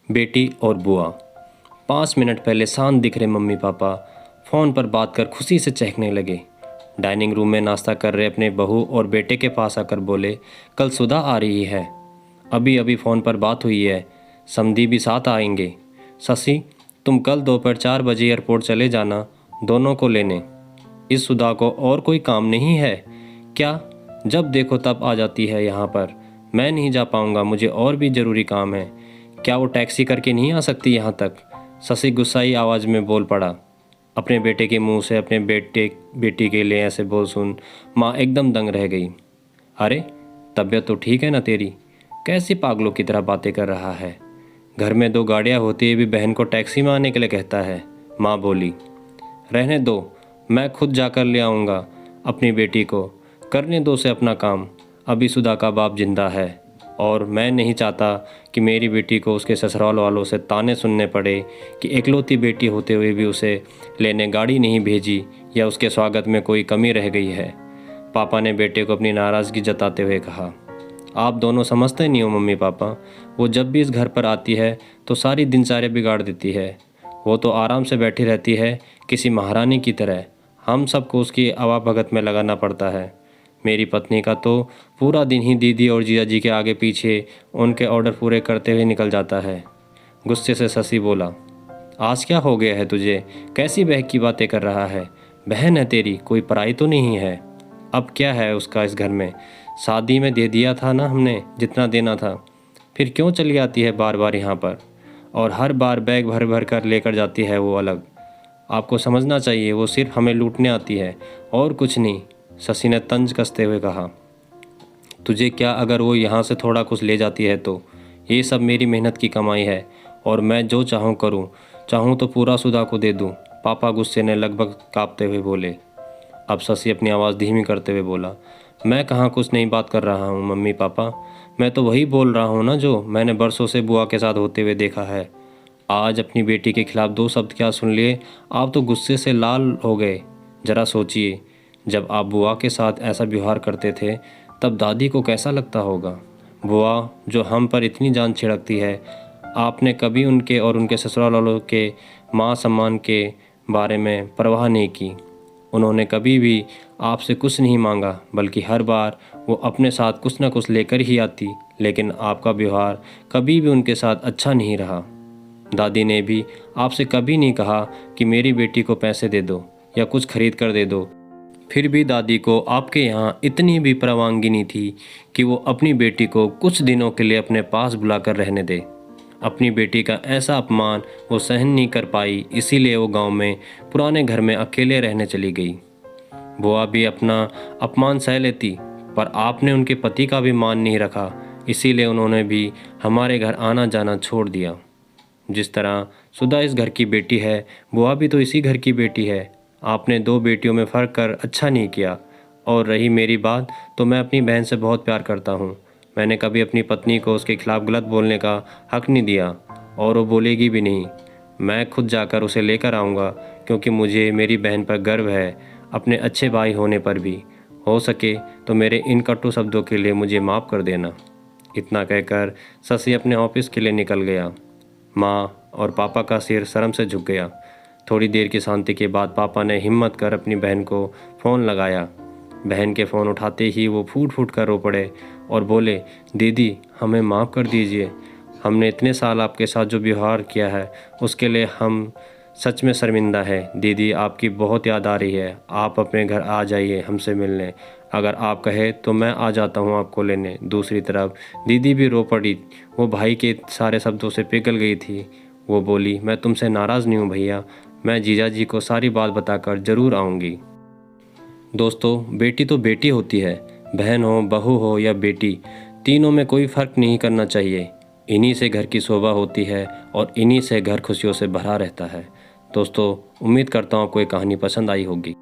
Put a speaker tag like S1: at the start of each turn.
S1: बेटी और बुआ। 5 मिनट पहले शांत दिख रहे मम्मी पापा फ़ोन पर बात कर खुशी से चहकने लगे। डाइनिंग रूम में नाश्ता कर रहे अपने बहू और बेटे के पास आकर बोले, कल सुधा आ रही है, अभी अभी फ़ोन पर बात हुई है, समधी भी साथ आएंगे। शशि, तुम कल दोपहर 4 बजे एयरपोर्ट चले जाना, दोनों को लेने। इस सुधा को और कोई काम नहीं है क्या? जब देखो तब आ जाती है यहाँ पर। मैं नहीं जा पाऊँगा, मुझे और भी ज़रूरी काम है। क्या वो टैक्सी करके नहीं आ सकती यहाँ तक? शशि गुस्साई आवाज़ में बोल पड़ा। अपने बेटे के मुंह से अपने बेटी के लिए ऐसे बोल सुन माँ एकदम दंग रह गई। अरे तबीयत तो ठीक है ना तेरी? कैसी पागलों की तरह बातें कर रहा है? घर में 2 गाड़ियाँ होती है भी बहन को टैक्सी में आने के लिए कहता है। माँ बोली, रहने दो, मैं खुद जाकर ले आऊँगा अपनी बेटी को, करने दो से अपना काम। अभी सुधा का बाप जिंदा है और मैं नहीं चाहता कि मेरी बेटी को उसके ससुराल वालों से ताने सुनने पड़े कि एकलौती बेटी होते हुए भी उसे लेने गाड़ी नहीं भेजी या उसके स्वागत में कोई कमी रह गई है। पापा ने बेटे को अपनी नाराज़गी जताते हुए कहा, आप दोनों समझते नहीं हो मम्मी पापा, वो जब भी इस घर पर आती है तो सारी दिनचर्या बिगाड़ देती है। वो तो आराम से बैठी रहती है किसी महारानी की तरह, हम सबको उसकी आवाभगत में लगाना पड़ता है। मेरी पत्नी का तो पूरा दिन ही दीदी और जीजा जी के आगे पीछे उनके ऑर्डर पूरे करते हुए निकल जाता है। गुस्से से शशि बोला, आज क्या हो गया है तुझे? कैसी बहक की बातें कर रहा है? बहन है तेरी, कोई पराई तो नहीं है। अब क्या है उसका इस घर में? शादी में दे दिया था ना हमने जितना देना था, फिर क्यों चली आती है बार बार यहाँ पर? और हर बार बैग भर भर कर लेकर जाती है वो अलग। आपको समझना चाहिए, वो सिर्फ हमें लूटने आती है और कुछ नहीं। शशि ने तंज कसते हुए कहा, तुझे क्या अगर वो यहाँ से थोड़ा कुछ ले जाती है तो? ये सब मेरी मेहनत की कमाई है और मैं जो चाहूँ करूँ, चाहूँ तो पूरा सुधा को दे दूँ। पापा गुस्से ने लगभग काँपते हुए बोले। अब शशि अपनी आवाज़ धीमी करते हुए बोला, मैं कहाँ कुछ नहीं बात कर रहा हूँ मम्मी पापा, मैं तो वही बोल रहा हूँ ना जो मैंने बरसों से बुआ के साथ होते हुए देखा है। आज अपनी बेटी के खिलाफ 2 शब्द क्या सुन लिए, आप तो गुस्से से लाल हो गए। ज़रा सोचिए, जब आप बुआ के साथ ऐसा व्यवहार करते थे तब दादी को कैसा लगता होगा? बुआ जो हम पर इतनी जान छिड़कती है, आपने कभी उनके और उनके ससुराल वालों के मान सम्मान के बारे में परवाह नहीं की। उन्होंने कभी भी आपसे कुछ नहीं मांगा, बल्कि हर बार वो अपने साथ कुछ न कुछ लेकर ही आती, लेकिन आपका व्यवहार कभी भी उनके साथ अच्छा नहीं रहा। दादी ने भी आपसे कभी नहीं कहा कि मेरी बेटी को पैसे दे दो या कुछ खरीद कर दे दो। फिर भी दादी को आपके यहाँ इतनी भी परवानगी थी कि वो अपनी बेटी को कुछ दिनों के लिए अपने पास बुलाकर रहने दे। अपनी बेटी का ऐसा अपमान वो सहन नहीं कर पाई, इसीलिए वो गांव में पुराने घर में अकेले रहने चली गई। बुआ भी अपना अपमान सह लेती, पर आपने उनके पति का भी मान नहीं रखा, इसीलिए उन्होंने भी हमारे घर आना जाना छोड़ दिया। जिस तरह सुधा इस घर की बेटी है, बुआ भी तो इसी घर की बेटी है। आपने 2 बेटियों में फ़र्क कर अच्छा नहीं किया। और रही मेरी बात, तो मैं अपनी बहन से बहुत प्यार करता हूँ। मैंने कभी अपनी पत्नी को उसके खिलाफ़ गलत बोलने का हक नहीं दिया और वो बोलेगी भी नहीं। मैं खुद जाकर उसे लेकर आऊँगा, क्योंकि मुझे मेरी बहन पर गर्व है, अपने अच्छे भाई होने पर भी। हो सके तो मेरे इन कटु शब्दों के लिए मुझे माफ़ कर देना। इतना कहकर शशि अपने ऑफिस के लिए निकल गया। माँ और पापा का सिर शर्म से झुक गया। थोड़ी देर की शांति के बाद पापा ने हिम्मत कर अपनी बहन को फ़ोन लगाया। बहन के फ़ोन उठाते ही वो फूट फूट कर रो पड़े और बोले, दीदी हमें माफ़ कर दीजिए, हमने इतने साल आपके साथ जो व्यवहार किया है उसके लिए हम सच में शर्मिंदा है। दीदी आपकी बहुत याद आ रही है, आप अपने घर आ जाइए हमसे मिलने। अगर आप कहे तो मैं आ जाता हूँ आपको लेने। दूसरी तरफ दीदी भी रो पड़ी, वो भाई के सारे शब्दों से पिघल गई थी। वो बोली, मैं तुमसे नाराज़ नहीं हूँ भैया, मैं जीजा जी को सारी बात बताकर ज़रूर आऊँगी। दोस्तों, बेटी तो बेटी होती है, बहन हो, बहू हो या बेटी, तीनों में कोई फ़र्क नहीं करना चाहिए। इन्हीं से घर की शोभा होती है और इन्हीं से घर खुशियों से भरा रहता है। दोस्तों, उम्मीद करता हूँ आपको ये कहानी पसंद आई होगी।